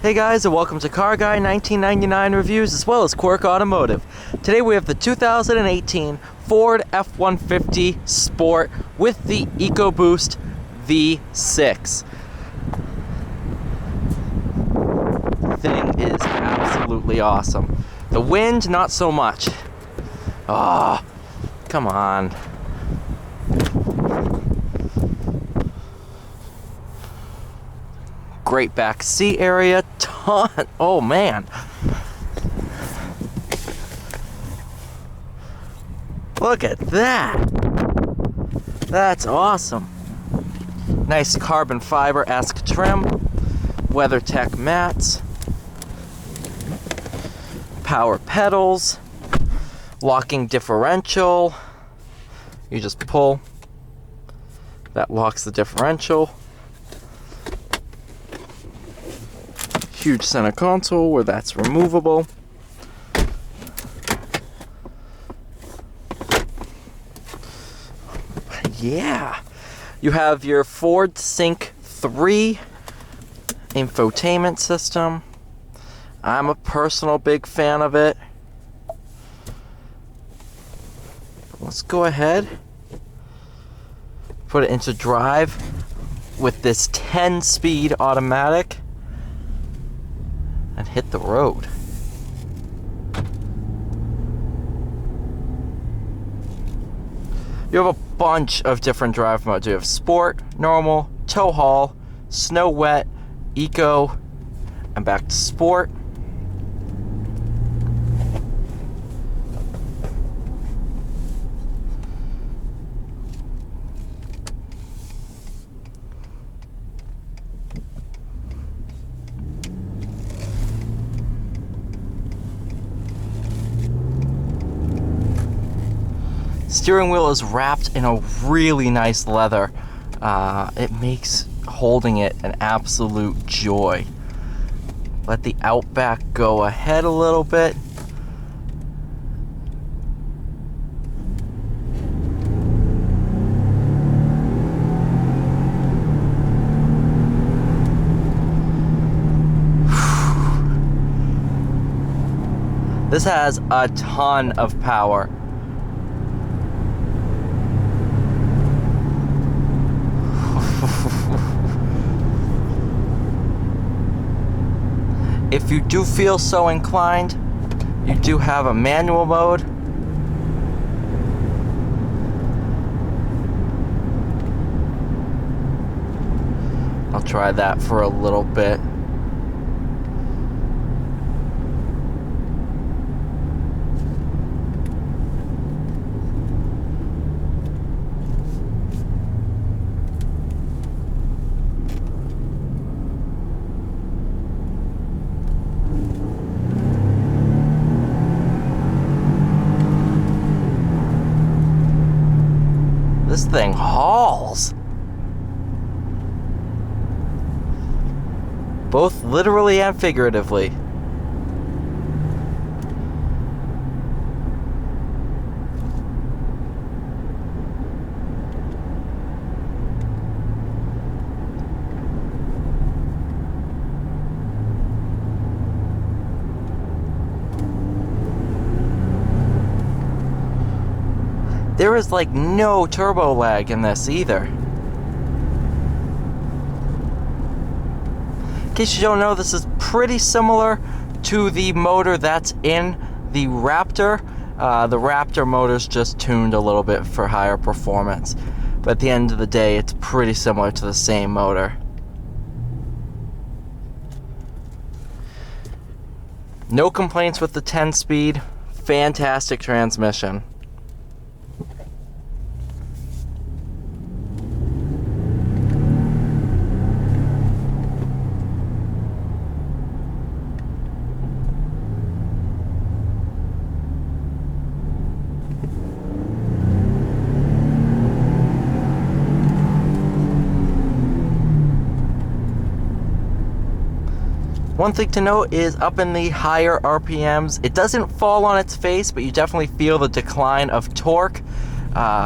Hey guys, and welcome to Car Guy 1999 Reviews as well as Quirk Automotive. Today we have the 2018 Ford F150 Sport with the Ecoboost V6. Thing is absolutely awesome. The wind, not so much. Oh, come on. Great back seat area, oh man. Look at that. That's awesome. Nice carbon fiber-esque trim, WeatherTech mats, power pedals, locking differential. You just pull, that locks the differential. Huge center console where that's removable. Yeah, you have your Ford Sync 3 infotainment system. I'm a personal big fan of it. Let's go ahead, put it into drive with this 10-speed automatic and hit the road. You have a bunch of different drive modes. You have Sport, Normal, Tow Haul, Snow Wet, Eco, and back to Sport. Steering wheel is wrapped in a really nice leather. It makes holding it an absolute joy. Let the Outback go ahead a little bit. This has a ton of power. If you do feel so inclined, you do have a manual mode. I'll try that for a little bit. This thing hauls. Both literally and figuratively. There is like no turbo lag in this either. In case you don't know, this is pretty similar to the motor that's in the Raptor. The Raptor motor's just tuned a little bit for higher performance. But at the end of the day, it's pretty similar to the same motor. No complaints with the 10-speed. Fantastic transmission. One thing to note is up in the higher RPMs, it doesn't fall on its face, but you definitely feel the decline of torque.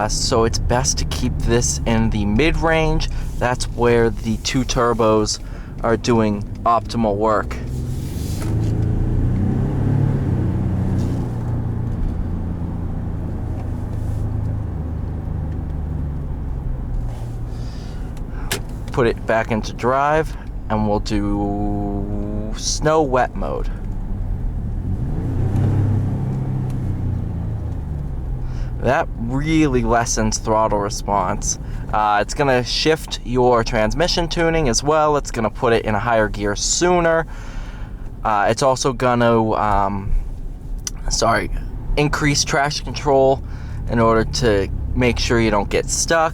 So it's best to keep this in the mid-range. That's where the two turbos are doing optimal work. put it back into drive, and we'll do snow wet mode. That really lessens throttle response. It's going to shift your transmission tuning as well. It's going to put it in a higher gear sooner. It's also going to increase traction control in order to make sure you don't get stuck.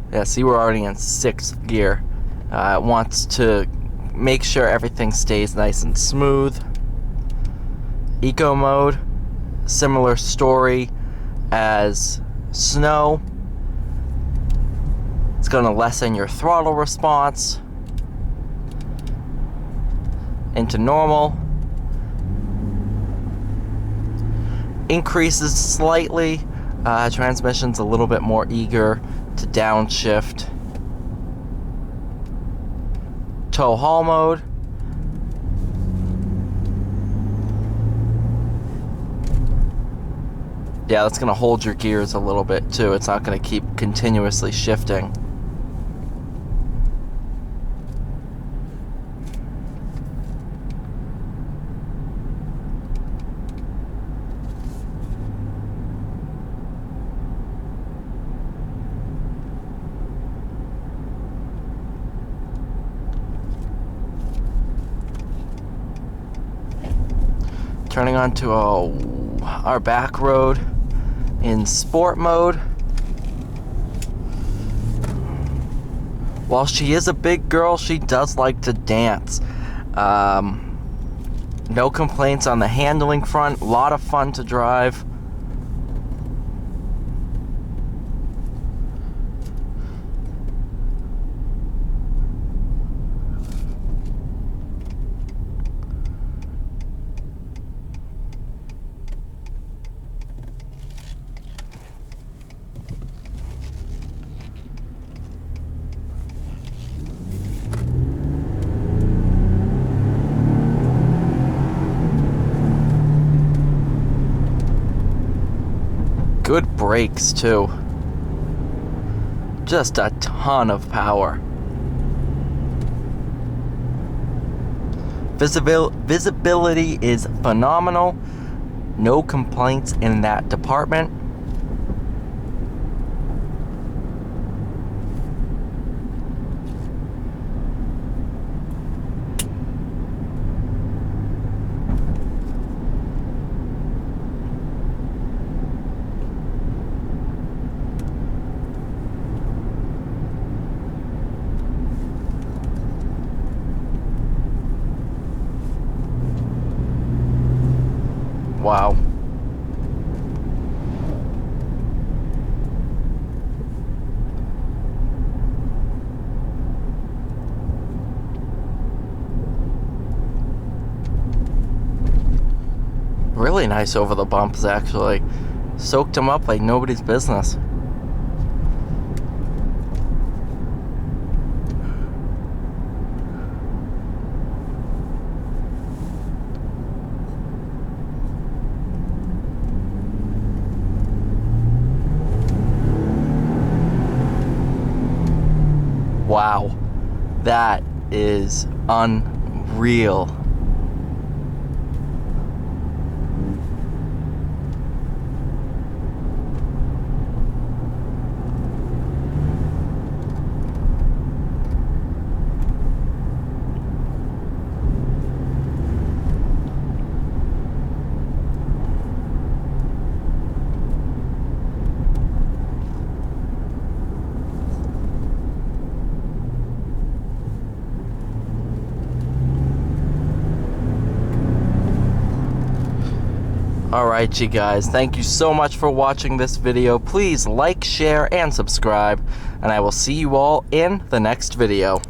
Yeah, see, we're already in 6th gear. It wants to make sure everything stays nice and smooth. Eco mode, similar story as snow. It's going to lessen your throttle response. Into normal. Increases slightly. Transmission's a little bit more eager to downshift. Tow haul mode. Yeah, that's going to hold your gears a little bit too. It's not going to keep continuously shifting. Turning onto our back road in sport mode. While she is a big girl, she does like to dance. No complaints on the handling front. A lot of fun to drive. Good brakes too. Just a ton of power. Visibility is phenomenal. No complaints in that department. Wow. Really nice over the bumps, actually. Soaked them up like nobody's business. Wow, that is unreal. Alright, you guys, thank you so much for watching this video. Please like, share, and subscribe, and I will see you all in the next video.